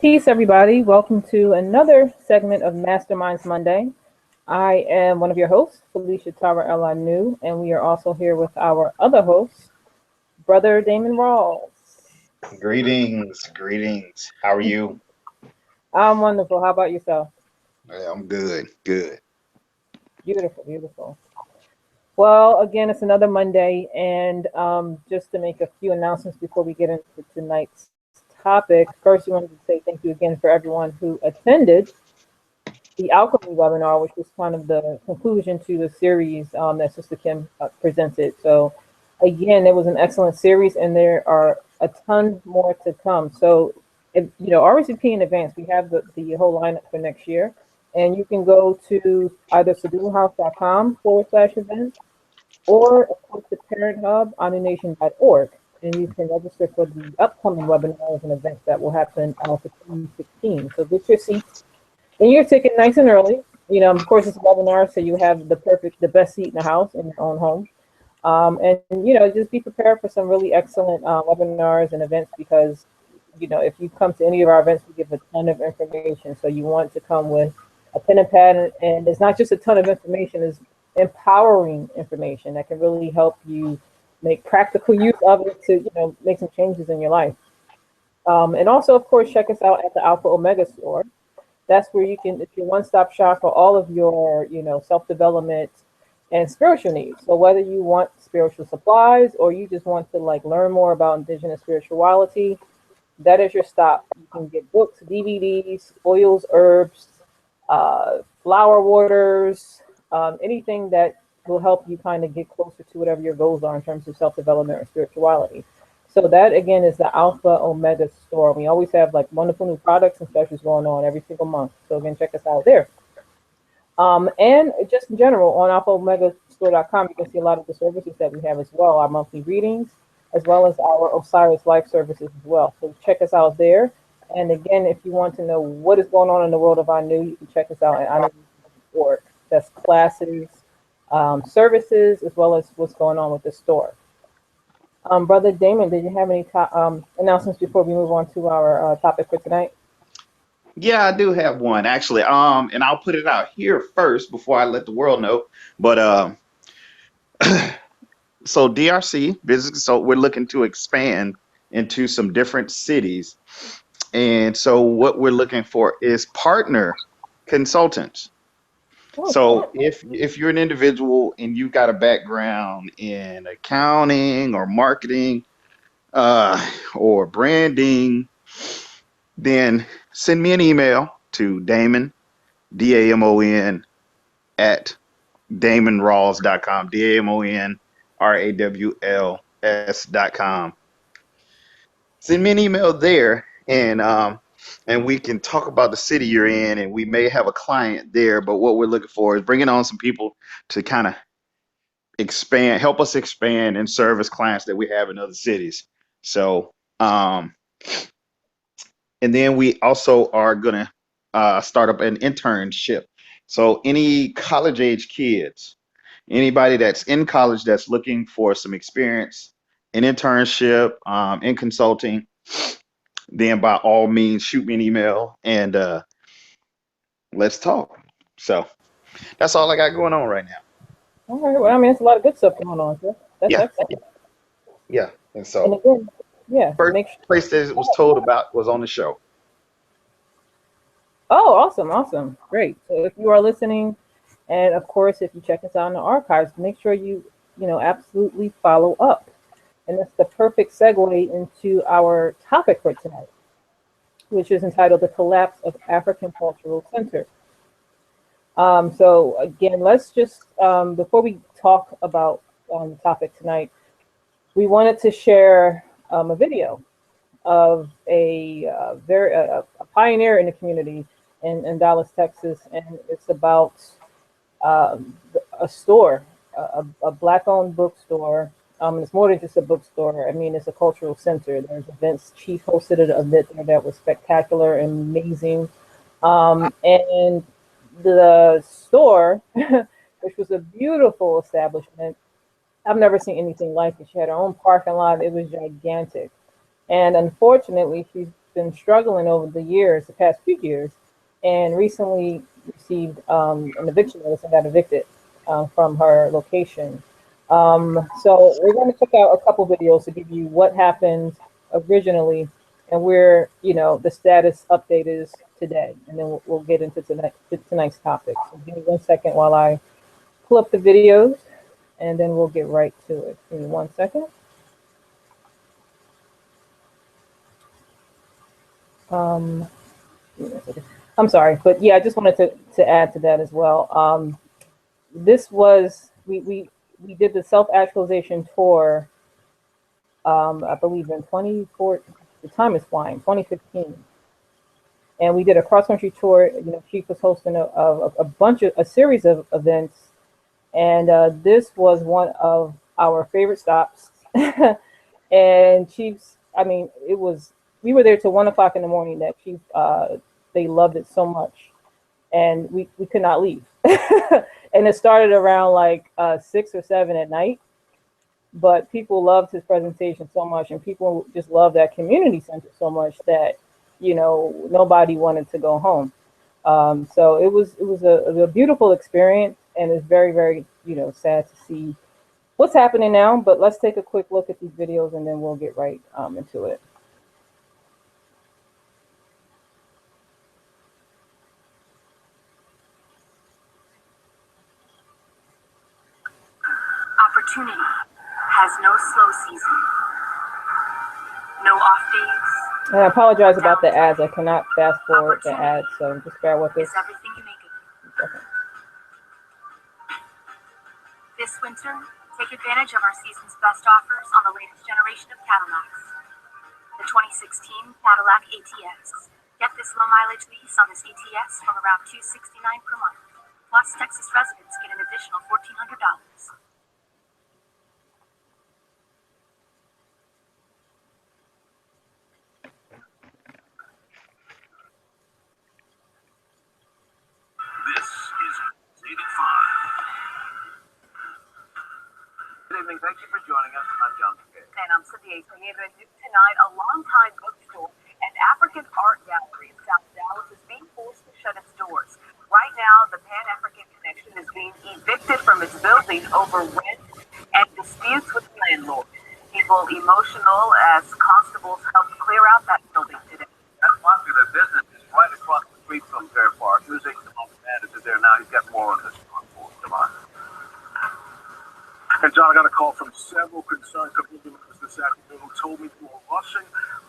Peace, everybody. Welcome to another segment of Masterminds Monday. I am one of your hosts, Felicia Tara Elanu, and we are also here with our other host, Brother Damon Rawls. Greetings. How are you? I'm wonderful. How about yourself? Yeah, I'm good. Beautiful. Well, again, it's another Monday, and just to make a few announcements before we get into tonight's topic, first, we wanted to say thank you again for everyone who attended the Alchemy webinar, which was kind of the conclusion to the series that Sister Kim presented. So again, it was an excellent series, and there are a ton more to come. So, RSVP in advance. We have the whole lineup for next year, and you can go to either sedulehouse.com/events or of course the Parent Hub, onunation.org, and you can register for the upcoming webinars and events that will happen for 2016. So get your seats and your ticket nice and early. Of course, it's a webinar, so you have the best seat in the house in your own home. And just be prepared for some really excellent webinars and events because, if you come to any of our events, we give a ton of information. So you want to come with a pen and pad, and it's not just a ton of information, it's empowering information that can really help you make practical use of it to, make some changes in your life. And also, of course, check us out at the Alpha Omega store. That's where you can, it's your one-stop shop for all of your, self-development and spiritual needs. So whether you want spiritual supplies or you just want to learn more about indigenous spirituality, that is your stop. You can get books, DVDs, oils, herbs, flower waters, anything that will help you kind of get closer to whatever your goals are in terms of self-development or spirituality. So that, again, is the Alpha Omega store. We always have wonderful new products and specials going on every single month. So again, check us out there. And just in general, on alphaomegastore.com, you can see a lot of the services that we have as well, our monthly readings, as well as our Osiris Life services as well. So check us out there. And again, if you want to know what is going on in the world of Anu, you can check us out at anu.org. That's classes, services, as well as what's going on with the store. Brother Damon, did you have any announcements before we move on to our topic for tonight? Yeah, I do have one actually. And I'll put it out here first before I let the world know. But so DRC business, so we're looking to expand into some different cities. And so what we're looking for is partner consultants. So if you're an individual and you've got a background in accounting or marketing or branding, then send me an email to Damon, DAMON, at DamonRawls.com, DamonRawls.com. Send me an email there, and we can talk about the city you're in, and we may have a client there. But what we're looking for is bringing on some people to kind of help us expand and service clients that we have in other cities. So, and then we also are gonna start up an internship. So any college age kids, anybody that's in college that's looking for some experience, an internship, in consulting, then by all means shoot me an email and let's talk. So that's all I got going on right now. All right. Well, it's a lot of good stuff going on, sir. That's excellent. Yeah. And so and again, first place that it was told about was on the show. Oh, awesome. Great. So if you are listening, and of course, if you check us out in the archives, make sure you absolutely follow up. And that's the perfect segue into our topic for tonight, which is entitled The Collapse of African Cultural Center. So again, let's just, before we talk about the topic tonight, we wanted to share a video of a pioneer in the community in Dallas, Texas, and it's about a store, a Black-owned bookstore. It's more than just a bookstore. It's a cultural center. There's events. Chief hosted an event there that was spectacular and amazing. And the store, which was a beautiful establishment, I've never seen anything like it. She had her own parking lot. It was gigantic. And unfortunately, she's been struggling over the years, the past few years, and recently received an eviction notice and got evicted from her location. So we're going to check out a couple videos to give you what happened originally and where, you know, the status update is today. And then we'll get into tonight's topic. So give me 1 second while I pull up the videos, and then we'll get right to it. Give me 1 second. I'm sorry, but yeah, I just wanted to add to that as well. This was, we did the self-actualization tour, I believe in 24, the time is flying, 2015. And we did a cross-country tour. You know, Chief was hosting a series of events. And this was one of our favorite stops. And Chiefs, I mean, we were there till 1 o'clock in the morning. That Chief, they loved it so much, and we could not leave. And it started around like 6 or 7 at night. But people loved his presentation so much, and people just loved that community center so much that, you know, nobody wanted to go home. So it was a beautiful experience, and it's very, very, you know, sad to see what's happening now. But let's take a quick look at these videos, and then we'll get right into it. Opportunity has no slow season, no off days. And I apologize about the ads. I cannot fast forward the ads, so just bear with us. Is everything you make it. Okay. This winter, take advantage of our season's best offers on the latest generation of Cadillacs. The 2016 Cadillac ATS. Get this low mileage lease on this ATS from around $269 per month. Plus, Texas residents get an additional $1,400. This is 8 at 5. Good evening. Thank you for joining us. I'm John McKay. And I'm Cynthia Tonight, a longtime bookstore and African art gallery in South Dallas is being forced to shut its doors. Right now, the Pan-African Connection is being evicted from its building over rent and disputes with the landlord. People emotional as constables helped clear out that building today. That popular business is right across the street from Fair Park. Music manager there now. He's got more on this one for us. Come on. And John, I got a call from several concerned community members this afternoon who told me they were rushing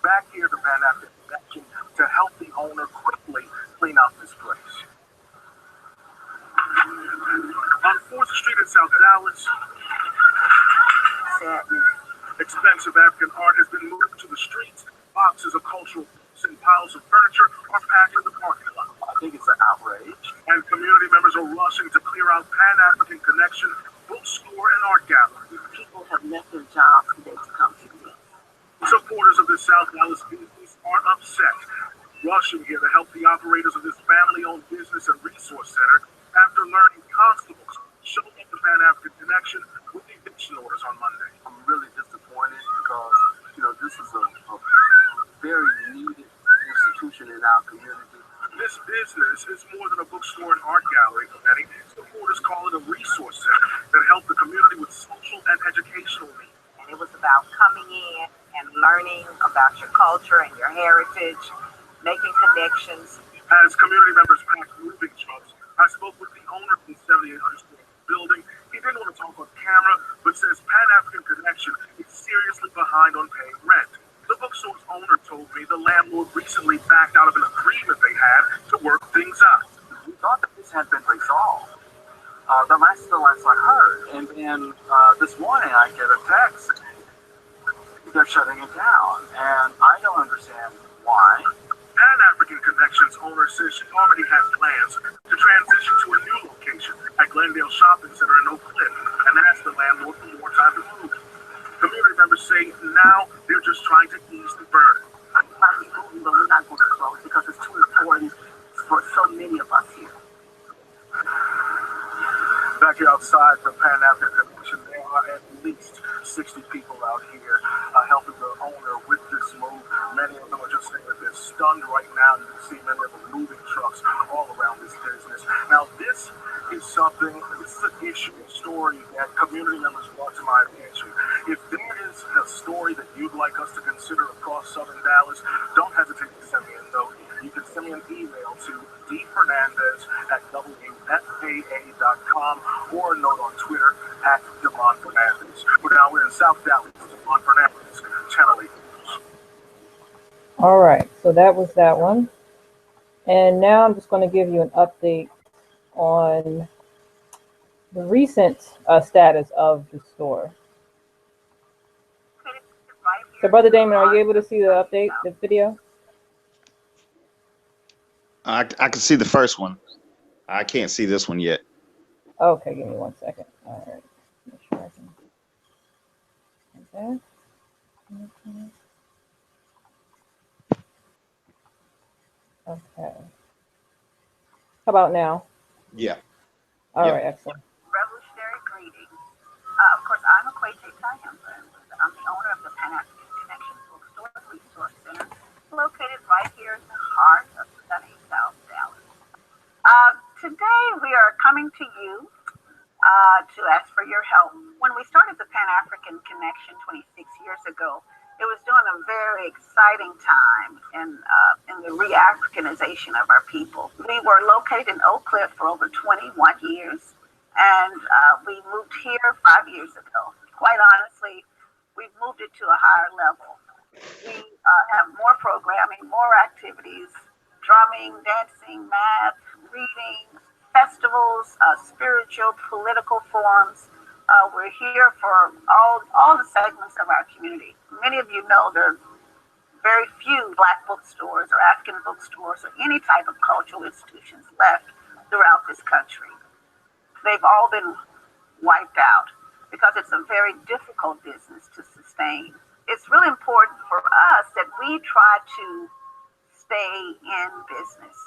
back here to Pan-African Connection to help the owner quickly clean out this place. On 4th Street in South Dallas, expensive African art has been moved to the streets. Boxes of cultural goods and piles of furniture are packed in the parking lot. I think it's an outrage. And community members are rushing to clear out Pan-African Connection, bookstore, and art gallery. People have left their jobs today to come to me. Supporters of this South Dallas business are upset, rushing here to help the operators of this family-owned business and resource center after learning constables showed up the Pan-African Connection with eviction orders on Monday. I'm really disappointed because, you know, this is a very needed institution in our community. This business is more than a bookstore and art gallery for many. Supporters call it a resource center that helps the community with social and educational needs. And it was about coming in and learning about your culture and your heritage, making connections. As community members packed moving trucks, I spoke with the owner of the 7,800 square building. He didn't want to talk on camera, but says Pan-African Connection is seriously behind on paying rent. The bookstore's owner told me the landlord recently backed out of an agreement they had to work things out. We thought that this had been resolved. The last I heard. And then this morning I get a text saying they're shutting it down. And I don't understand why. Pan-African Connections owner says she already has plans to transition to a new location at Glendale Shopping Center in Oak Cliff and asked the landlord for more time to move. Community members say now they're just trying to ease the burden. I'm probably moving, but we're not going to close because it's too important for so many of us here. Back here outside the Pan-African Connection, there are at least 60 people out here helping the owner with this move. Many of them are just saying that they're stunned right now. You can see many of the moving trucks all around this business. Now, this is an issue, a story that community members brought to my attention. If there is a story that you'd like us to consider across Southern Dallas, don't hesitate to send me a note. You can send me an email to dfernandez@wfaa.com or a note on Twitter @DemonFernandez. But now we're in South Dallas. Demon Fernandez, Channel 8 News. All right, so that was that one. And now I'm just going to give you an update on the recent status of the store. So, Brother Damon, are you able to see the update, the video? I can see the first one. I can't see this one yet. Okay, give me 1 second. All right. Make sure I can. Like that. Okay. How about now? Yeah. All Yep. right, excellent. Revolutionary greetings. Of course, I'm a Kwete Tayemba. I'm the owner of the Pan-African Connection Bookstore and Resource Center, located right here in the heart of sunny South Dallas. Today, we are coming to you to ask for your help. When we started the Pan-African Connection 26 years ago, it was during a very exciting time in the re-Africanization of our people. We were located in Oak Cliff for over 21 years, and we moved here 5 years ago. Quite honestly, we've moved it to a higher level. We have more programming, more activities, drumming, dancing, math, reading, festivals, spiritual, political forums. We're here for all the segments of our community. Many of you know there are very few Black bookstores or African bookstores or any type of cultural institutions left throughout this country. They've all been wiped out because it's a very difficult business to sustain. It's really important for us that we try to stay in business,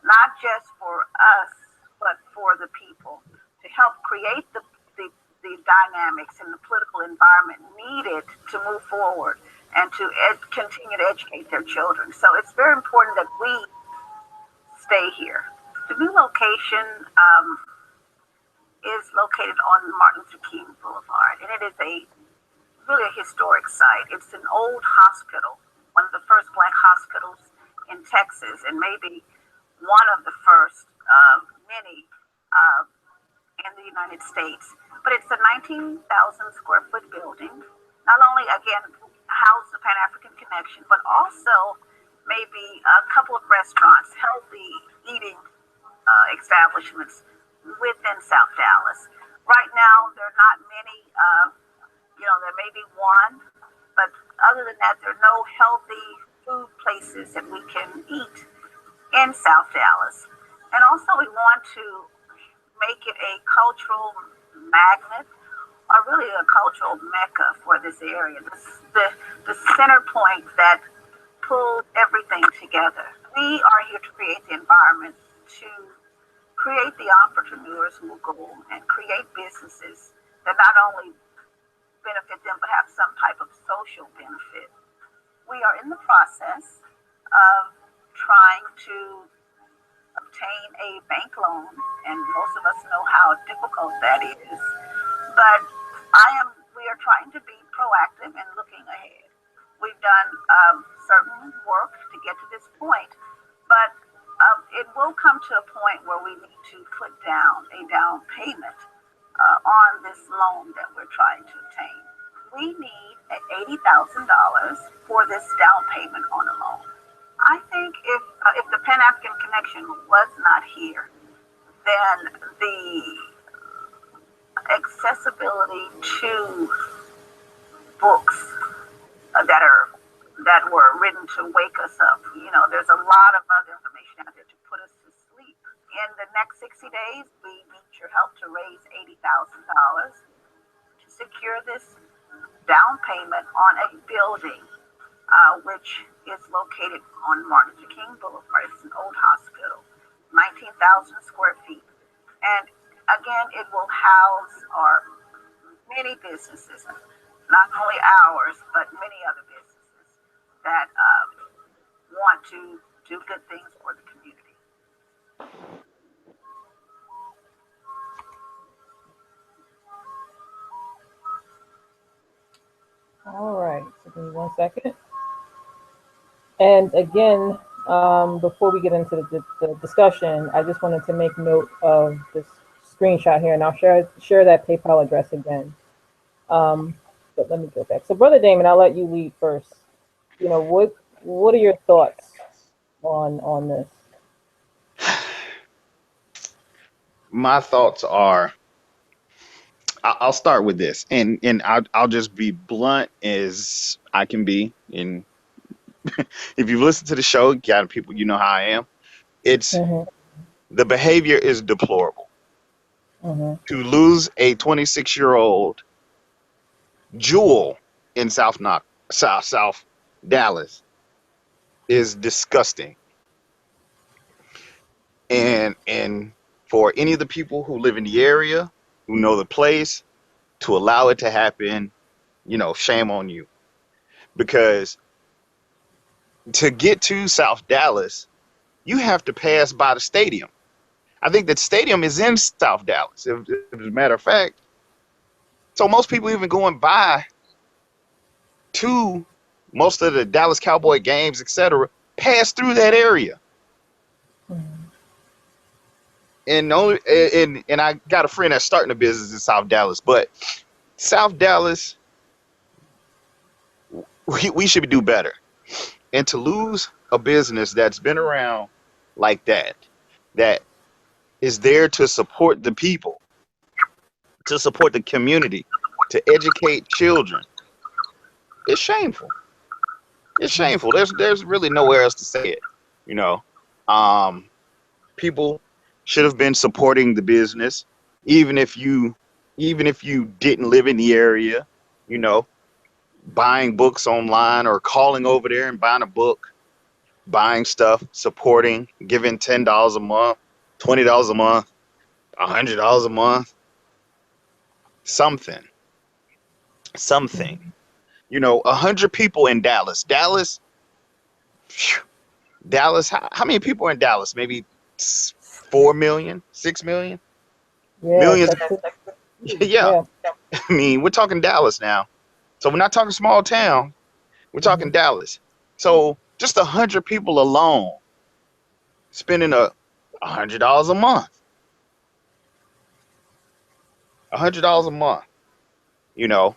not just for us, but for the people, to help create the dynamics and the political environment needed to move forward and to continue to educate their children. So it's very important that we stay here. The new location is located on Martin Luther King Boulevard, and it is really a historic site. It's an old hospital, one of the first Black hospitals in Texas, and maybe one of the first many in the United States. But it's a 19,000 square foot building. Not only, again, house the Pan-African Connection, but also maybe a couple of restaurants, healthy eating establishments within South Dallas. Right now, there are not many, there may be one, but other than that, there are no healthy food places that we can eat in South Dallas. And also, we want to make it a cultural magnet, or really a cultural mecca for this area. The center point that pulls everything together. We are here to create the environment to create the entrepreneurs who will go and create businesses that not only benefit them, but have some type of social benefit. We are in the process of trying to obtain a bank loan, and most of us know how difficult that is. But we are trying to be proactive and looking ahead. We've done certain work to get to this point, but it will come to a point where we need to put down a down payment on this loan that we're trying to obtain. We need $80,000 for this down payment on a loan. I think if the Pan-African Connection was not here, then the accessibility to books that were written to wake us up. There's a lot of other information out there to put us to sleep. In the next 60 days, we need your help to raise $80,000 to secure this down payment on a building which is located on Martin Luther King Boulevard. It's an old hospital, 19,000 square feet. And again, it will house our many businesses, not only ours, but many other businesses that want to do good things for the community. All right, so give me 1 second. And again, before we get into the discussion, I just wanted to make note of this screenshot here, and I'll share that PayPal address again. But let me go back. So, Brother Damon, I'll let you lead first. You know, what are your thoughts on this? My thoughts are, I'll start with this, and I'll just be blunt as I can be. And if you've listened to the show, got people, you know how I am. It's Mm-hmm, the behavior is deplorable. mm-hmm, To lose a 26-year-old jewel in South Dallas is disgusting. And for any of the people who live in the area, who know the place, to allow it to happen, you know, shame on you. Because to get to South Dallas, you have to pass by the stadium. I think that stadium is in South Dallas, as a matter of fact. So most people even going by to most of the Dallas Cowboy games, etc., pass through that area. mm-hmm. And I got a friend that's starting a business in South Dallas, but South Dallas, we should do better. And to lose a business that's been around like that is there to support the people, to support the community, to educate children, it's shameful. It's shameful. There's really nowhere else to say it. You know, um, people should have been supporting the business, even if you didn't live in the area. You know, buying books online or calling over there and buying a book, buying stuff, supporting, giving $10 a month, $20 a month, $100 a month, something, something. You know, 100 people in Dallas. Phew, Dallas. How many people are in Dallas? Maybe 4 million, 6 million, Yeah, millions. Texas. Yeah, Yeah. I mean, we're talking Dallas now. So we're not talking small town. We're talking Mm-hmm. Dallas. So just 100 people alone spending $100 a month. $100 a month. You know,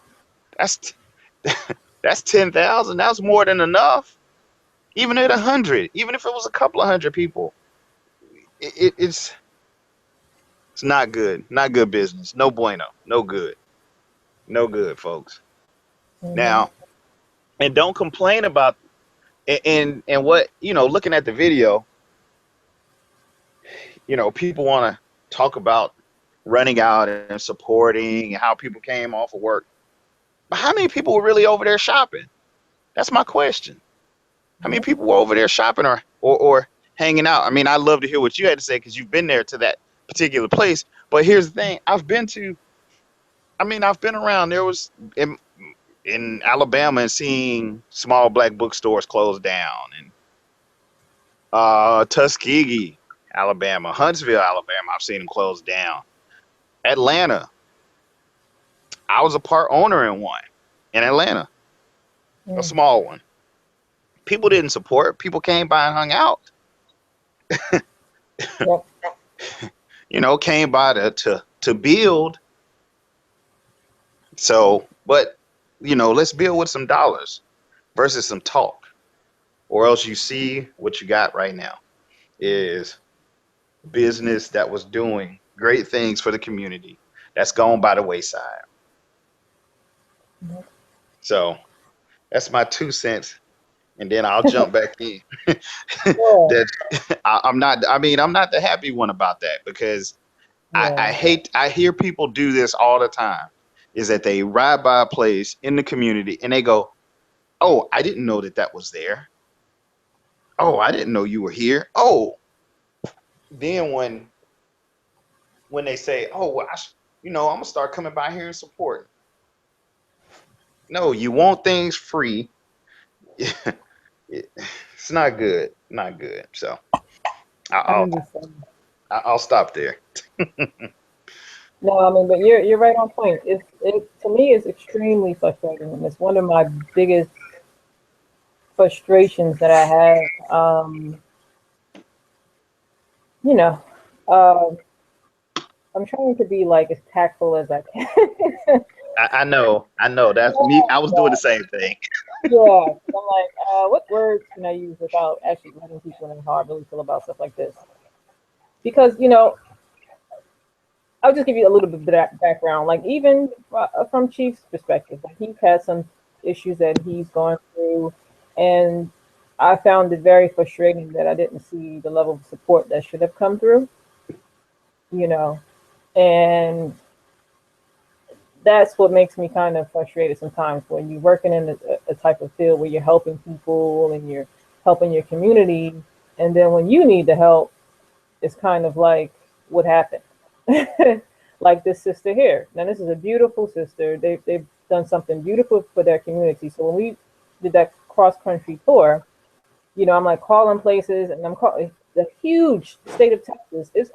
that's that's 10,000. That's more than enough. Even at 100, even if it was a couple of hundred people, it's not good. Not good business. No bueno. No good. No good, folks. Mm-hmm. Now, and don't complain about and what, you know, looking at the video, you know, people want to talk about running out and supporting and how people came off of work. But how many people were really over there shopping? That's my question. How many Yep. people were over there shopping or hanging out? I mean, I'd love to hear what you had to say because you've been there to that particular place. But here's the thing: I've been around. There was in Alabama and seeing small black bookstores close down, and Tuskegee, Alabama, Huntsville, Alabama. I've seen them close down. Atlanta. I was a part owner in one in Atlanta, a Mm. small one. People didn't support. People came by and hung out. Yep. You know, came by to build. So, but you know, let's build with some dollars versus some talk, or else you see what you got right now is business that was doing great things for the community that's gone by the wayside. Yep. So that's my 2 cents, and then I'll jump back in. Yeah. That I'm not. I mean, I'm not the happy one about that because I Yeah. hate. I hear people do this all the time. Is that they ride by a place in the community and they go, "Oh, I didn't know that was there. Oh, I didn't know you were here. Oh." Then when they say, "Oh, well, you know, I'm gonna start coming by here and supporting." No, you want things free. it's not good, not good. So I I'll understand. I'll stop there. No, I mean, but you're right on point. It to me is extremely frustrating, and it's one of my biggest frustrations that I have. You know, uh, I'm trying to be like as tactful as I can. I know. That's me. I was doing the same thing. Yeah, 'cause I'm like, what words can I use without actually letting people know how I really feel about stuff like this? Because I'll just give you a little bit of that background. Like even from Chief's perspective, like he's had some issues that he's gone through, and I found it very frustrating that I didn't see the level of support that should have come through. You know, and that's what makes me kind of frustrated sometimes when you're working in a type of field where you're helping people and you're helping your community, and then when you need the help, it's kind of like what happened. Like this sister here. Now this is a beautiful sister. They've done something beautiful for their community. So when we did that cross country tour, I'm like calling places, and I'm calling the huge state of Texas. It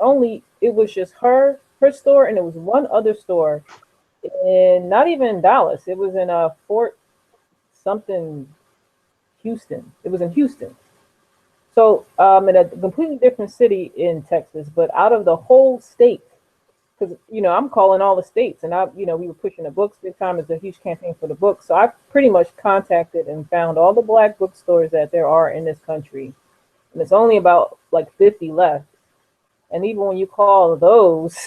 was just her store, and it was one other store in not even Dallas. It was in Fort something Houston. It was in Houston. So in a completely different city in Texas, but out of the whole state, because I'm calling all the states, and we were pushing the books big time. It's a huge campaign for the books. So I pretty much contacted and found all the Black bookstores that there are in this country, and it's only about like 50 left. And even when you call those,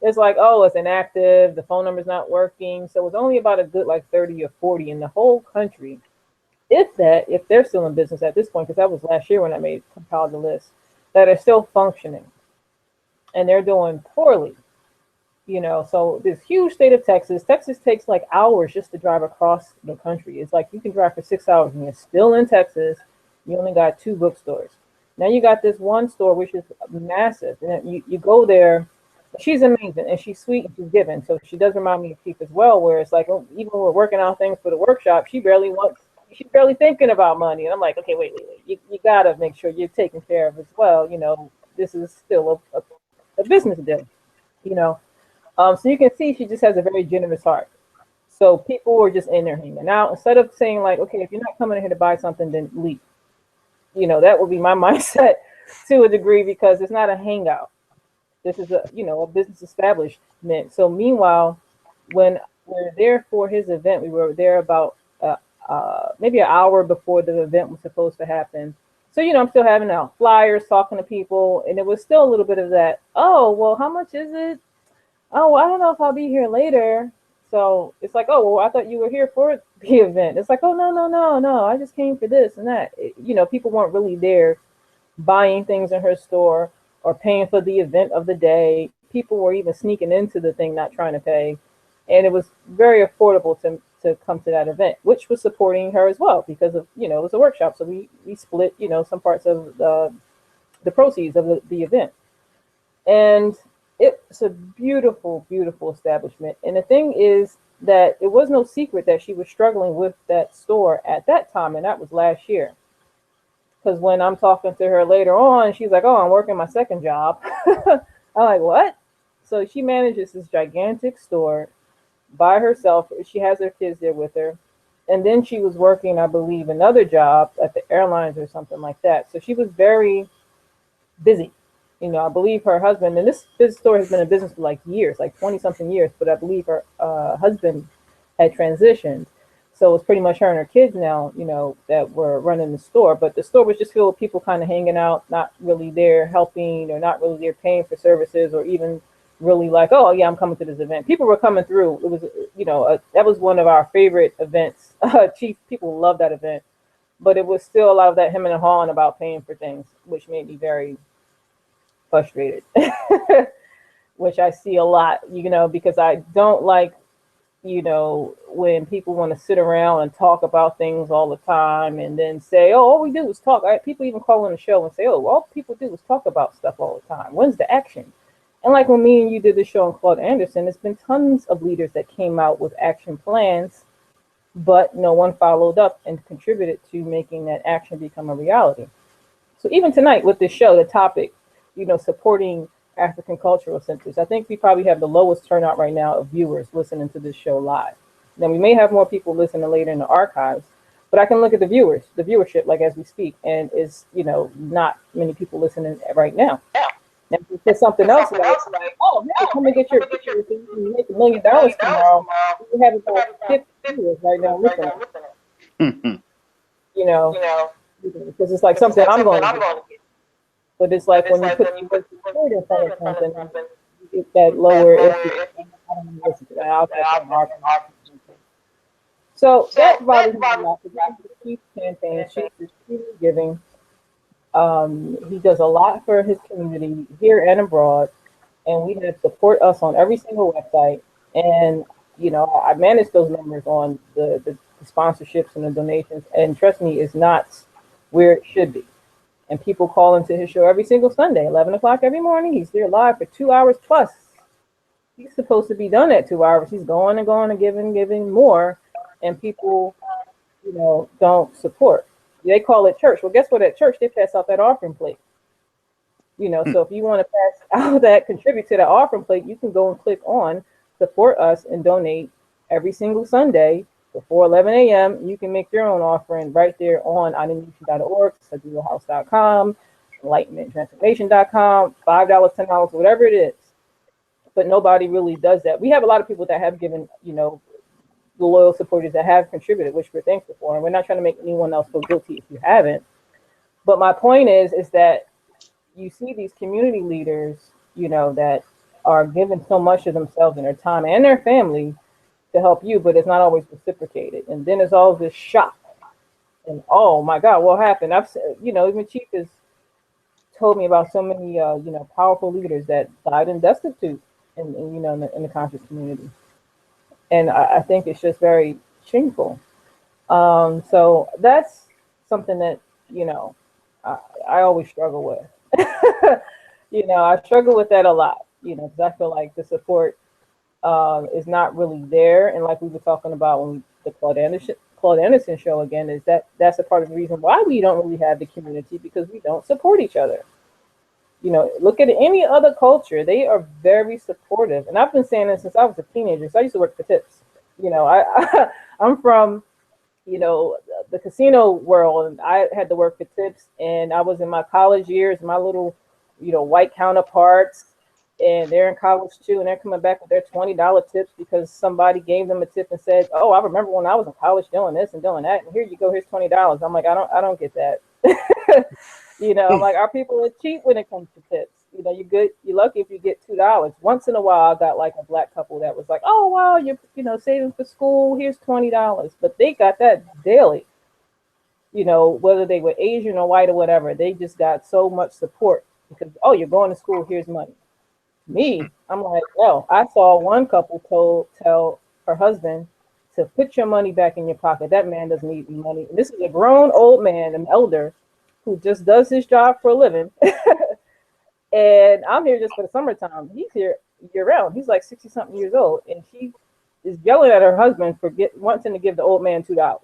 it's like, oh, it's inactive. The phone number's not working. So it's only about a good like 30 or 40 in the whole country, if they're still in business at this point, because that was last year when I compiled the list, that are still functioning, and they're doing poorly. So this huge state of Texas takes like hours just to drive across the country. It's like you can drive for 6 hours and you're still in Texas. You only got 2 bookstores. Now you got this one store which is massive, and you go there. She's amazing and she's sweet and she's giving. So she does remind me of Chief as well, where it's like, oh, even when we're working out things for the workshop, she's barely thinking about money. And I'm like, okay, wait. You gotta make sure you're taken care of as well. This is still a business deal. You know, so you can see she just has a very generous heart. So people were just in there hanging out. Instead of saying like, okay, if you're not coming in here to buy something, then leave. That would be my mindset to a degree, because it's not a hangout. This is a business establishment. So meanwhile, when we're there for his event, we were there about maybe an hour before the event was supposed to happen. So, I'm still having out flyers, talking to people, and it was still a little bit of that, oh, well, how much is it? Oh, I don't know if I'll be here later. So it's like, oh, well, I thought you were here for the event. It's like, oh, no. I just came for this and that. People weren't really there buying things in her store or paying for the event of the day. People were even sneaking into the thing, not trying to pay. And it was very affordable to come to that event, which was supporting her as well, because of, it was a workshop. So we split, some parts of the proceeds of the event. And it's a beautiful, beautiful establishment. And the thing is that it was no secret that she was struggling with that store at that time. And that was last year. Because when I'm talking to her later on, she's like, oh, I'm working my second job. I'm like, what? So she manages this gigantic store by herself. She has her kids there with her. And then she was working, I believe, another job at the airlines or something like that. So she was very busy. I believe her husband, and this store has been in business for like years, like 20 something years, but I believe her husband had transitioned. So it's pretty much her and her kids now, that were running the store. But the store was just filled with people kind of hanging out, not really there helping, or not really there paying for services, or even really like, oh, yeah, I'm coming to this event. People were coming through. It was, that was one of our favorite events. Chief, people love that event. But it was still a lot of that hemming and hawing about paying for things, which made me very frustrated, which I see a lot, because I don't like, when people want to sit around and talk about things all the time and then say, oh, all we do is talk. People even call in the show and say, oh, all people do is talk about stuff all the time. When's the action? And like when me and you did the show on Claude Anderson, there's been tons of leaders that came out with action plans, but no one followed up and contributed to making that action become a reality. So even tonight with this show, the topic, supporting African cultural centers, I think we probably have the lowest turnout right now of viewers listening to this show live. Now we may have more people listening later in the archives, but I can look at the viewership, like as we speak, and it's, not many people listening right now. Now, if you put something else like, oh, hey, come and get your picture, you make $1 million tomorrow, you have about 50 viewers right now listening, you know, because it's like something I'm going to do. But it's like when you put the word support in front of something, you get that lower, if you, I don't know, listen to that, I'll take that market. So that bothers me a lot, because the Chief campaign, Chief is truly giving. He does a lot for his community here and abroad, and we have support us on every single website. And I manage those numbers on the sponsorships and the donations. And trust me, it's not where it should be. And people call into his show every single Sunday, 11 o'clock every morning. He's there live for 2 hours plus. He's supposed to be done at 2 hours. He's going and going and giving more, and people, don't support. They call it church. Well, guess what? At church, they pass out that offering plate. So if you want to pass out that, contribute to the offering plate, you can go and click on support us and donate every single Sunday before 11 a.m. You can make your own offering right there on iDonation.org, SaduLaHouse.com, EnlightenmentTransformation.com, $5, $10, whatever it is. But nobody really does that. We have a lot of people that have given, the loyal supporters that have contributed, which we're thankful for. And we're not trying to make anyone else feel guilty if you haven't. But my point is that you see these community leaders, that are giving so much of themselves and their time and their family to help you, but it's not always reciprocated. And then there's all this shock. And oh my God, what happened? I've said, even Chief has told me about so many, powerful leaders that died in destitute in the conscious community. And I think it's just very shameful. So that's something that, I always struggle with. I struggle with that a lot, because I feel like the support is not really there. And like we were talking about when the Claude Anderson show again, is that's a part of the reason why we don't really have the community, because we don't support each other. Look at any other culture. They are very supportive. And I've been saying this since I was a teenager. So I used to work for tips. I'm from, the casino world, and I had to work for tips. And I was in my college years, my little, white counterparts, and they're in college too. And they're coming back with their $20 tips because somebody gave them a tip and said, oh, I remember when I was in college doing this and doing that. And here you go, here's $20. I'm like, I don't get that. I'm like, our people are cheap when it comes to tips. You're lucky if you get $2. Once in a while, I got like a black couple that was like, oh, wow, you're, saving for school. Here's $20. But they got that daily, whether they were Asian or white or whatever. They just got so much support because, oh, you're going to school. Here's money. Me, I'm like, well, I saw one couple tell her husband to put your money back in your pocket. That man doesn't need any money. And this is a grown old man, an elder, who just does his job for a living. And I'm here just for the summertime. He's here year round. He's like 60-something years old. And she is yelling at her husband for wanting to give the old man $2.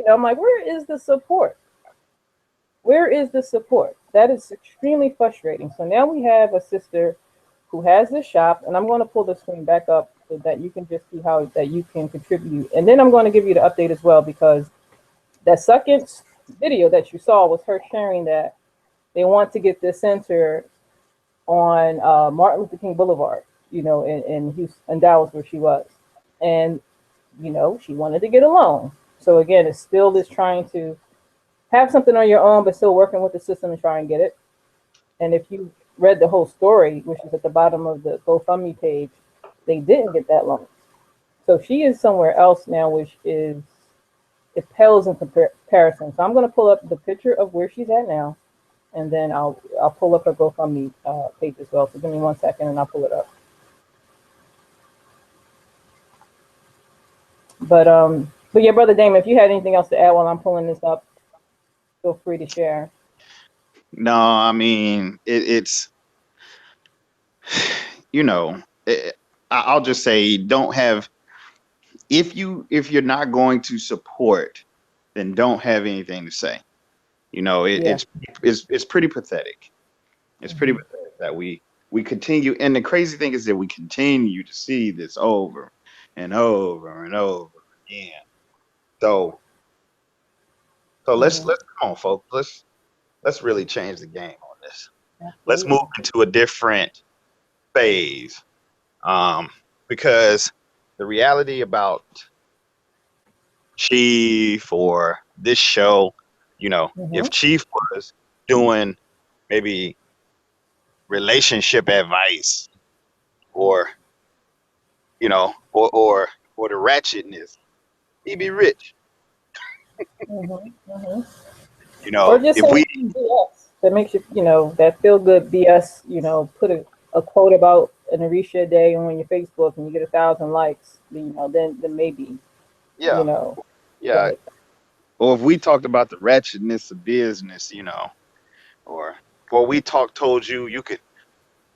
I'm like, where is the support? Where is the support? That is extremely frustrating. So now we have a sister who has this shop, and I'm going to pull the screen back up so that you can just see how that you can contribute. And then I'm going to give you the update as well, because that second video that you saw was her sharing that they want to get this center on Martin Luther King Boulevard, in Houston, in Dallas, where she was. And, she wanted to get a loan. So again, it's still this trying to have something on your own, but still working with the system and try and get it. And if you read the whole story, which is at the bottom of the GoFundMe page, they didn't get that loan. So she is somewhere else now, which is, it pales in comparison. So I'm going to pull up the picture of where she's at now, and then I'll pull up her GoFundMe page as well. So give me 1 second, and I'll pull it up. But yeah, Brother Damon, if you had anything else to add while I'm pulling this up, feel free to share. No, I mean, it's, I'll just say, don't have, if you're not going to support, then don't have anything to say. You know, Yeah. it's pretty pathetic. It's pretty pathetic that we continue, and the crazy thing is that we continue to see this over and over and over again. So let's Mhm. come on, folks. Let's really change the game on this. Let's Absolutely. move into a different phase. Because the reality about Chief or this show, you know, if Mhm. Chief was doing maybe relationship advice or, you know, or the ratchetness, he'd be rich. Mhm. Mhm. You Or know, just if we, saying some BS that makes you, that feel good BS. Put a quote about an Arisha a day on your Facebook, and you get 1,000 likes. Then maybe, you yeah, know. yeah. But Or if we talked about the ratchetness of business, or what we told you, you could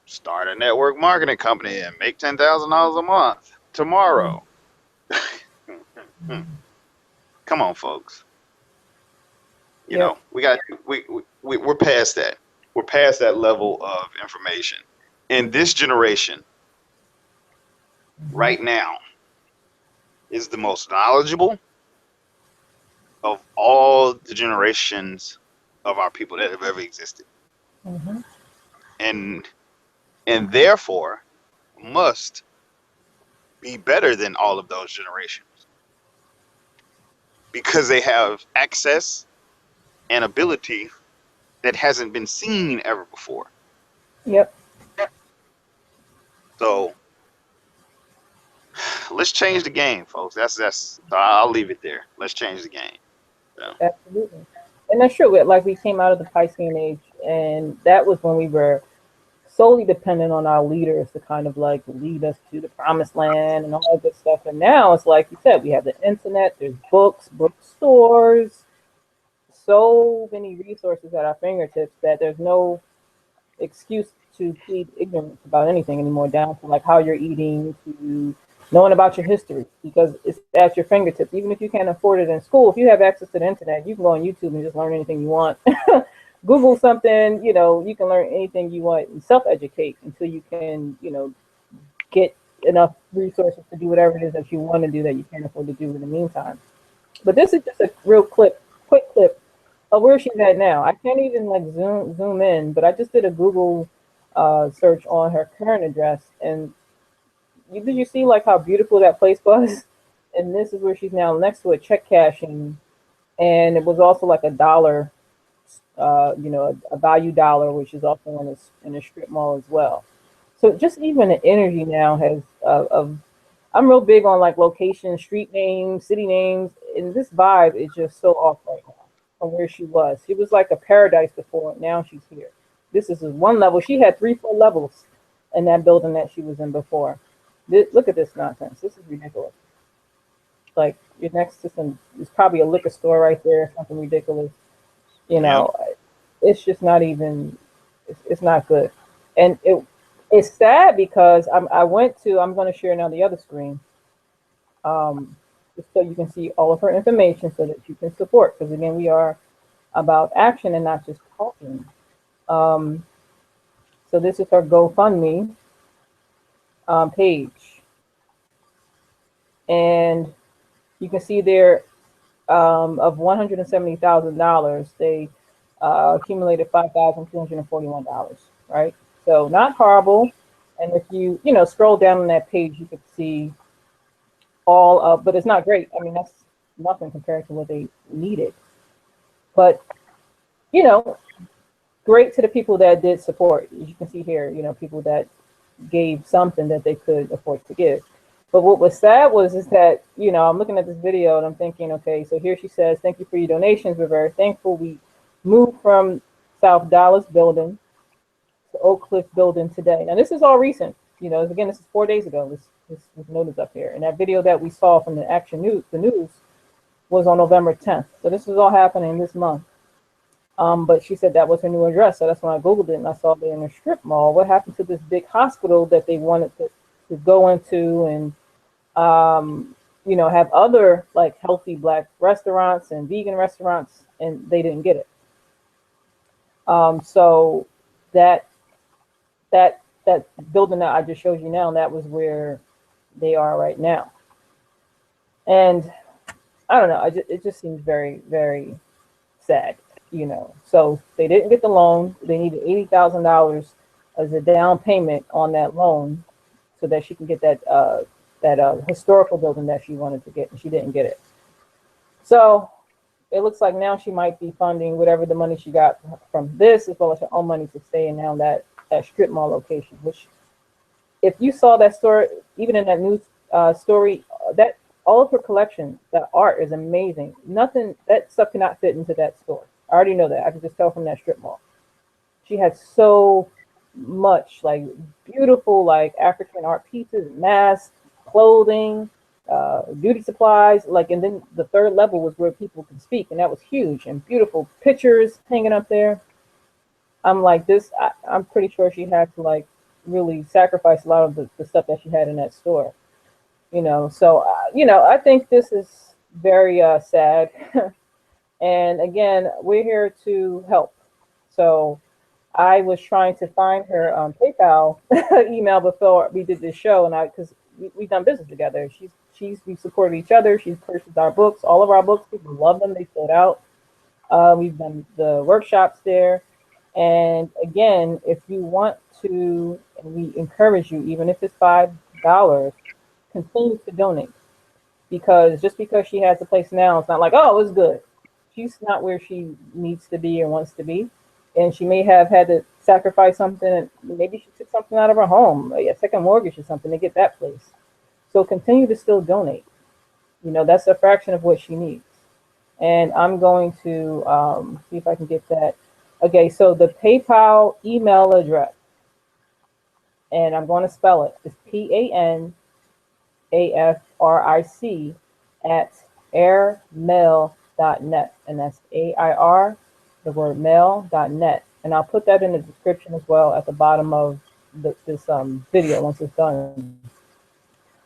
start a network marketing company and make $10,000 a month tomorrow. Come on, folks. You yep. know, we're past that. We're past that level of information. And this generation Mhm. right now is the most knowledgeable of all the generations of our people that have ever existed. Mhm. And therefore must be better than all of those generations because they have access and ability that hasn't been seen ever before. Yep. So let's change the game, folks. So I'll leave it there. Let's change the game. So, Absolutely. And that's true. Like, we came out of the Piscean age, and that was when we were solely dependent on our leaders to kind of like lead us to the promised land and all that good stuff. And now it's like you said, we have the internet, there's books, bookstores, so many resources at our fingertips that there's no excuse to plead ignorance about anything anymore, down to like how you're eating, to knowing about your history, because it's at your fingertips. Even if you can't afford it in school, if you have access to the internet, you can go on YouTube and just learn anything you want. Google something, you can learn anything you want and self-educate until you can, get enough resources to do whatever it is that you want to do that you can't afford to do in the meantime. But this is just a quick clip of where she's at now. I can't even like zoom in, but I just did a Google search on her current address, and did you see like how beautiful that place was? And this is where she's now, next to a check cashing, and it was also like a dollar, a value dollar, which is also in a strip mall as well. So just even the energy now has of I'm real big on like location, street names, city names, and this vibe is just so off right now from where she was. She was like a paradise before, now she's here. This is one level. She had 3, 4 levels in that building that she was in before. Look at this nonsense. This is ridiculous. Like, you're next to there's probably a liquor store right there, something ridiculous. You yeah. know, it's just not even. It's not good, and it's sad because I'm going to share now the other screen, just so you can see all of her information so that you can support. Because again, we are about action and not just talking. Um, so this is her GoFundMe page, and you can see there, of $170,000, they accumulated $5,241. Right, so not horrible. And if you scroll down on that page, you can see all of, but it's not great. I mean, that's nothing compared to what they needed. But you know, great to the people that did support. As you can see here, people that gave something that they could afford to give. But what was sad is that, I'm looking at this video and I'm thinking, okay, so here she says, thank you for your donations. We're very thankful. We moved from South Dallas building to Oak Cliff building today. Now this is all recent. Again, this is 4 days ago. This notice up here. And that video that we saw from the Action News, the news, was on November 10th. So this is all happening this month. But she said that was her new address. So that's when I Googled it and I saw it in a strip mall. What happened to this big hospital that they wanted to go into? you know, have other like healthy Black restaurants and vegan restaurants, and they didn't get it. So that that building that I just showed you now, that was where they are right now. And I don't know, it just seems very, very sad, you know. So they didn't get the loan. They needed $80,000 as a down payment on that loan so that she can get that historical building that she wanted to get, and she didn't get it. So it looks like now she might be funding whatever the money she got from this, as well as her own money to stay in now that strip mall location. Which, if you saw that story, even in that news story, that all of her collection, that art is amazing. Nothing, that stuff cannot fit into that store. I already know that. I can just tell from that strip mall. She has so much like beautiful like African art pieces, masks, clothing, beauty supplies, like, and then the third level was where people could speak, and that was huge, and beautiful pictures hanging up there. I'm like, this, I'm pretty sure she had to like really sacrifice a lot of the stuff that she had in that store, you know. So you know, I think this is very sad. And again, we're here to help. So I was trying to find her PayPal email before we did this show, and because we've done business together. We supported each other. She's purchased our books, all of our books. People love them. They sold out. We've done the workshops there. And again, if you want to, and we encourage you, even if it's $5, continue to donate. Because just because she has a place now, it's not like, oh, it's good. She's not where she needs to be or wants to be. And she may have had to sacrifice something. And maybe she took something out of her home, like a second mortgage or something, to get that place. So continue to still donate. You know, that's a fraction of what she needs. And I'm going to see if I can get that. Okay, so the PayPal email address, and I'm going to spell it, is PANAFRIC @airmail.net. And that's AIR, the word mail.net. And I'll put that in the description as well at the bottom of this video once it's done.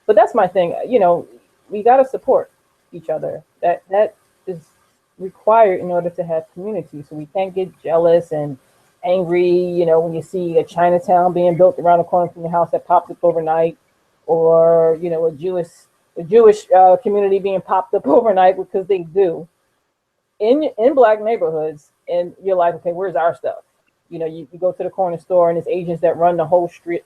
But that's my thing. You know, we got to support each other. That is required in order to have community. So we can't get jealous and angry, you know, when you see a Chinatown being built around the corner from your house that pops up overnight, or, you know, a Jewish community being popped up overnight, because they do in Black neighborhoods. And you're like, okay, where's our stuff? You know, you go to the corner store and it's agents that run the whole strip.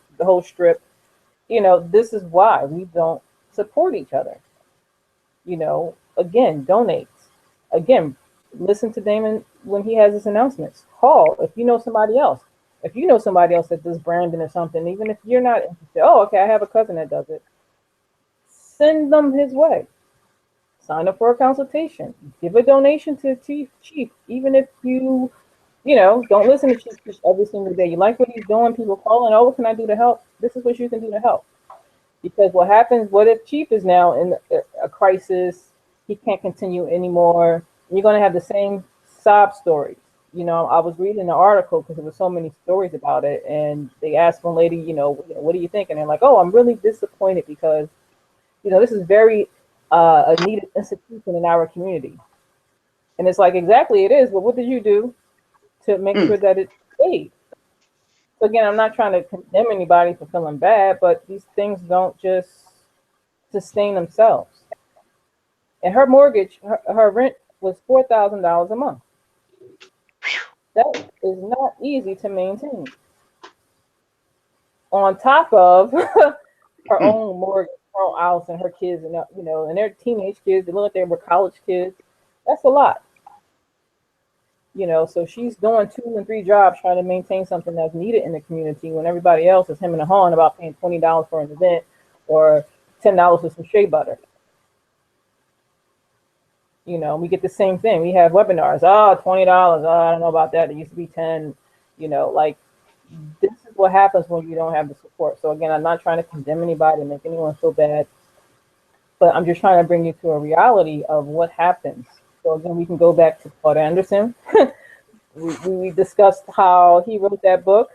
You know, this is why we don't support each other. You know, again, donate. Again, listen to Damon when he has his announcements. Call if you know somebody else. If you know somebody else that does branding or something, even if you're not interested, oh, okay, I have a cousin that does it. Send them his way. Sign up for a consultation. Give a donation to Chief, even if you know, don't listen to Chief every single day. You like what he's doing, people calling, oh, what can I do to help? This is what you can do to help. Because what happens, what if Chief is now in a crisis, he can't continue anymore, and you're going to have the same sob stories. You know, I was reading the article because there were so many stories about it, and they asked one lady, you know, what do you think? And they're like, oh, I'm really disappointed because, you know, this is very a needed institution in our community. And it's like, exactly, it is. Well, what did you do to make sure that it stayed? So again, I'm not trying to condemn anybody for feeling bad, but these things don't just sustain themselves. And her mortgage, her rent was $4,000 a month. That is not easy to maintain. On top of her own mortgage, her own house, and her kids, and you know, and their teenage kids, they look like they were college kids. That's a lot. You know, so she's doing 2 and 3 jobs trying to maintain something that's needed in the community when everybody else is hemming and hawing about paying $20 for an event or $10 for some shea butter. You know, we get the same thing. We have webinars. Oh, $20. Oh, I don't know about that. It used to be 10. You know, like, this is what happens when you don't have the support. So again, I'm not trying to condemn anybody, make anyone feel bad, but I'm just trying to bring you to a reality of what happens. So again, we can go back to Claude Anderson. we discussed how he wrote that book.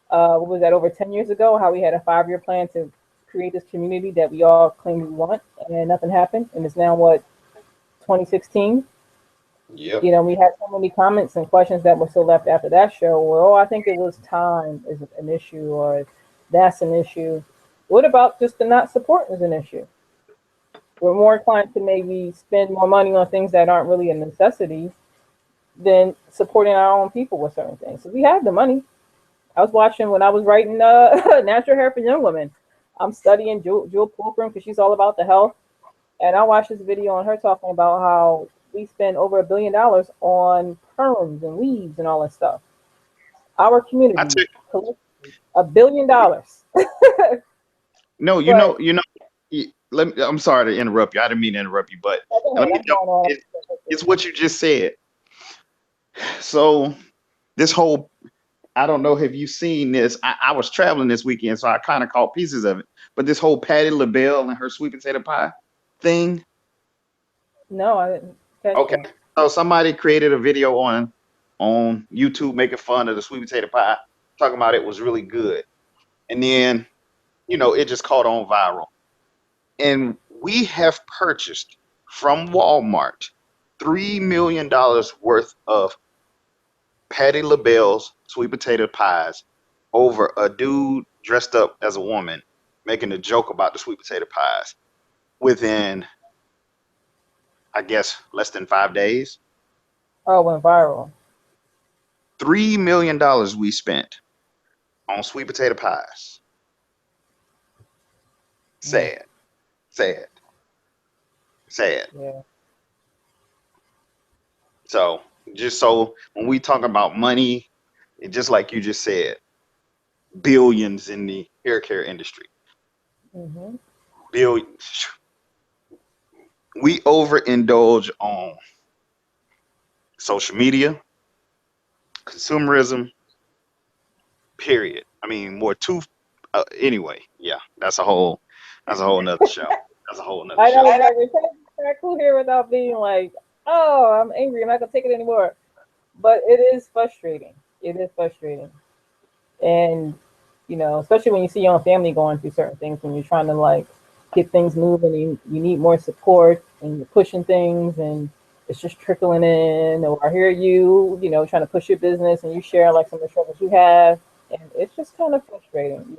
What was that, over 10 years ago? How he had a 5-year plan to create this community that we all claim we want, and nothing happened. And it's now what, 2016. Yep. You know, we had so many comments and questions that were still left after that show where, oh, I think it was time is an issue, or that's an issue. What about just the not supporting is an issue? We're more inclined to maybe spend more money on things that aren't really a necessity than supporting our own people with certain things. So we have the money. I was watching when I was writing Natural Hair for Young Women. I'm studying Jewel Pookrum because she's all about the health. And I watched this video on her talking about how we spend over $1 billion on perms and weaves and all that stuff. Our community, $1 billion. No, I'm sorry to interrupt you. I didn't mean to interrupt you, but let me know. It's what you just said. So this whole, I don't know, have you seen this? I was traveling this weekend, so I kind of caught pieces of it. But this whole Patti LaBelle and her sweet potato pie thing. No, I didn't. Okay. So somebody created a video on YouTube making fun of the sweet potato pie, talking about it was really good. And then, it just caught on viral. And we have purchased from Walmart $3 million worth of Patti LaBelle's sweet potato pies over a dude dressed up as a woman making a joke about the sweet potato pies within, I guess, less than 5 days. Oh, it went viral. $3 million we spent on sweet potato pies. Sad. Yeah. So just so when we talk about money, it just like you just said, billions in the hair care industry. Mm-hmm. Billions. We overindulge on social media, consumerism, period. I mean, anyway, yeah, that's a whole nother show. That's a whole nother I know, show. like, we're trying to be kind of cool here without being like, oh, I'm angry, I'm not gonna take it anymore. But it is frustrating. It is frustrating. And, especially when you see your own family going through certain things, when you're trying to like get things moving and you need more support and you're pushing things and it's just trickling in, or I hear you, trying to push your business and you share like some of the struggles you have. And it's just kind of frustrating,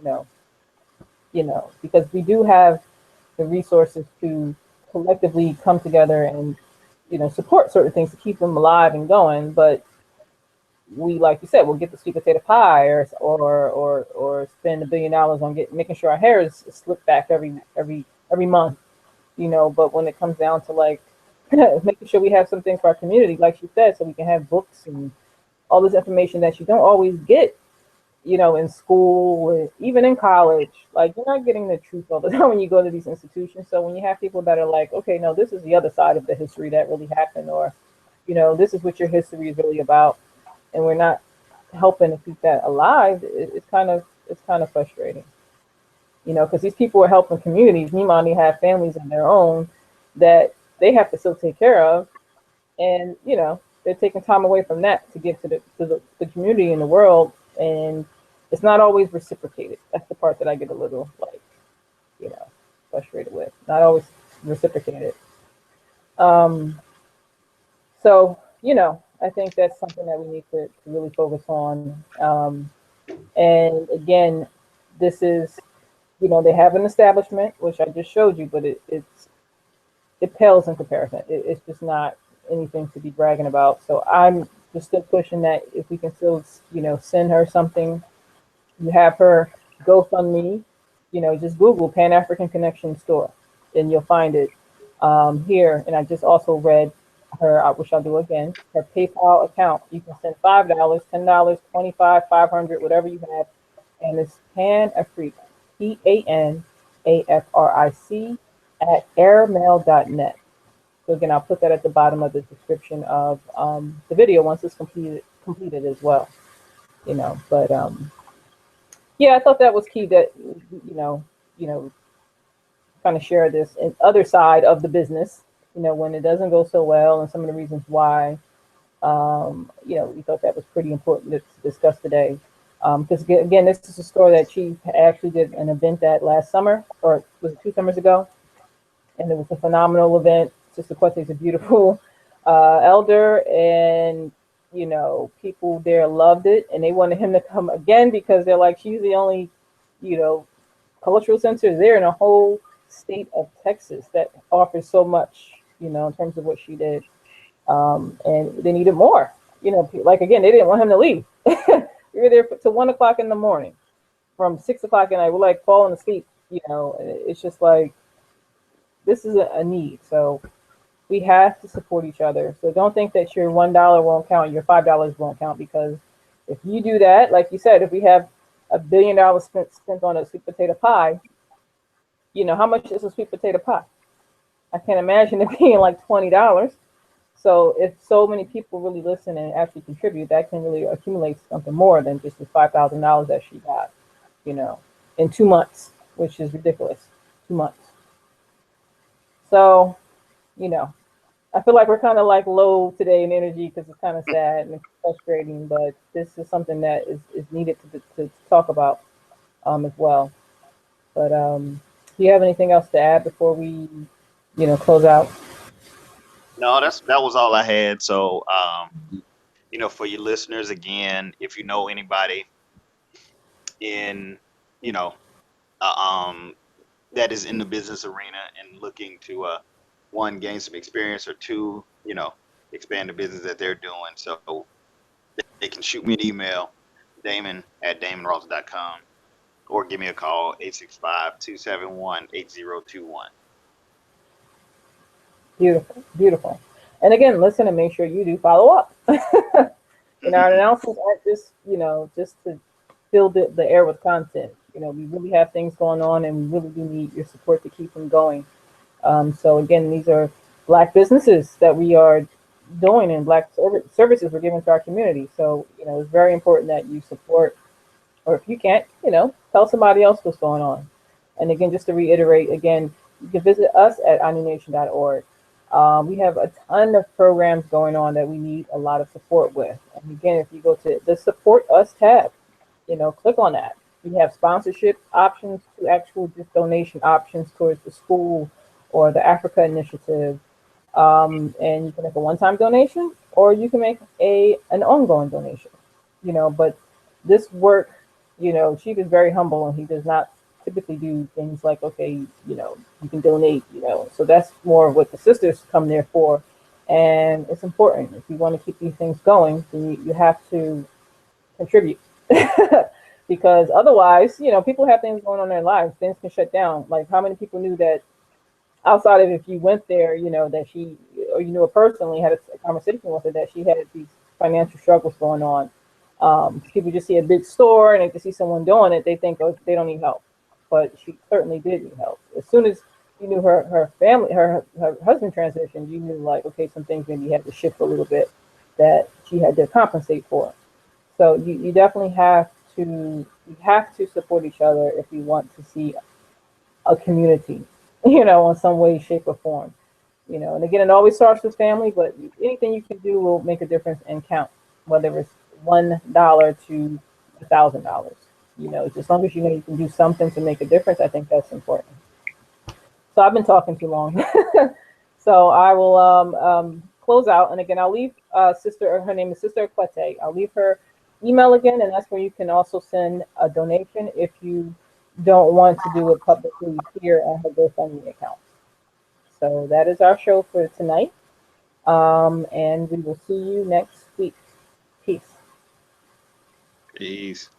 because we do have the resources to collectively come together and, support certain things to keep them alive and going. But we, like you said, we'll get the sweet potato pie or spend $1 billion on making sure our hair is slicked back every month, but when it comes down to like making sure we have some things for our community, like you said, so we can have books and all this information that you don't always get, in school, even in college. Like, you're not getting the truth all the time when you go to these institutions. So when you have people that are like, okay, no, this is the other side of the history that really happened, or, this is what your history is really about, and we're not helping to keep that alive, it's kind of frustrating, because these people are helping communities. Meanwhile, they have families of their own that they have to still take care of, and they're taking time away from that to give to the community and the world, and it's not always reciprocated. That's the part that I get a little like, frustrated with. Not always reciprocated. So I think that's something that we need to really focus on. And again, this is, they have an establishment, which I just showed you, but it pales in comparison. It's just not anything to be bragging about. So I'm just still pushing that if we can still, send her something. You have her GoFundMe, just Google Pan African Connection Store, and you'll find it here. And I just also read her, which I'll do again, her PayPal account. You can send $5, $10, $25, $500, whatever you have, and it's Pan Africa, PANAFRIC @airmail.net. So again, I'll put that at the bottom of the description of the video once it's completed as well. But yeah, I thought that was key that kind of share this and other side of the business. When it doesn't go so well, and some of the reasons why. We thought that was pretty important to discuss today. Because again, this is a store that she actually did an event at last summer, or was it 2 summers ago? And it was a phenomenal event. Sister Kwete is a beautiful elder, and you know, people there loved it, and they wanted him to come again because they're like, she's the only, you know, cultural center there in the whole state of Texas that offers so much, you know, in terms of what she did. And they needed more. You know, like again, they didn't want him to leave. We were there till 1 o'clock in the morning. From 6 o'clock at night, we're like falling asleep. You know, it's just like this is a need. So we have to support each other. So don't think that your $1 won't count, your $5 won't count, because if you do that, like you said, if we have $1 billion spent on a sweet potato pie, you know, how much is a sweet potato pie? I can't imagine it being like $20. So if so many people really listen and actually contribute, that can really accumulate something more than just the $5,000 that she got, you know, in 2 months, which is ridiculous. 2 months. So, you know, I feel like we're kind of like low today in energy because it's kind of sad and frustrating, but this is something that is needed to talk about as well. But do you have anything else to add before we, you know, close out? No, that was all I had. So, you know, for your listeners, again, if you know anybody in, you know, that is in the business arena and looking to, one, gain some experience, or two, you know, expand the business that they're doing. So they can shoot me an email, damon@damonross.com, or give me a call, 865-271-8021. Beautiful, beautiful. And again, listen and make sure you do follow up. You know, our announcements aren't just, you know, just to fill the air with content. You know, we really have things going on, and we really do need your support to keep them going. So again, these are Black businesses that we are doing, and Black services we're giving to our community. So, you know, it's very important that you support, or if you can't, you know, tell somebody else what's going on. And again, just to reiterate, again, you can visit us at omnination.org. We have a ton of programs going on that we need a lot of support with. And again, if you go to the Support Us tab, you know, click on that. We have sponsorship options to actual just donation options towards the school or the Africa initiative. And you can make a one-time donation, or you can make an ongoing donation. You know, but this work, you know, Chief is very humble, and he does not typically do things like, okay, you know, you can donate, you know. So that's more of what the sisters come there for. And it's important. If you want to keep these things going, then you have to contribute. Because otherwise, you know, people have things going on in their lives. Things can shut down. Like, how many people knew that outside of if you went there, you know, that she, or you knew her personally, had a conversation with her, that she had these financial struggles going on. People just see a big store and they just see someone doing it, they think, oh, they don't need help. But she certainly did need help. As soon as you knew her family, her husband transitioned, you knew, like, okay, some things maybe had to shift a little bit that she had to compensate for. So you definitely have to support each other if you want to see a community, you know, in some way, shape, or form. You know, and again, it always starts with family, but anything you can do will make a difference and count, whether it's $1 to $1,000. You know, as long as you know you can do something to make a difference, I think that's important. So I've been talking too long. So I will close out. And again, I'll leave her name is Sister Kwete. I'll leave her email again, and that's where you can also send a donation if you don't want to do it publicly here on her GoFundMe account. So that is our show for tonight. And we will see you next week. Peace. Peace.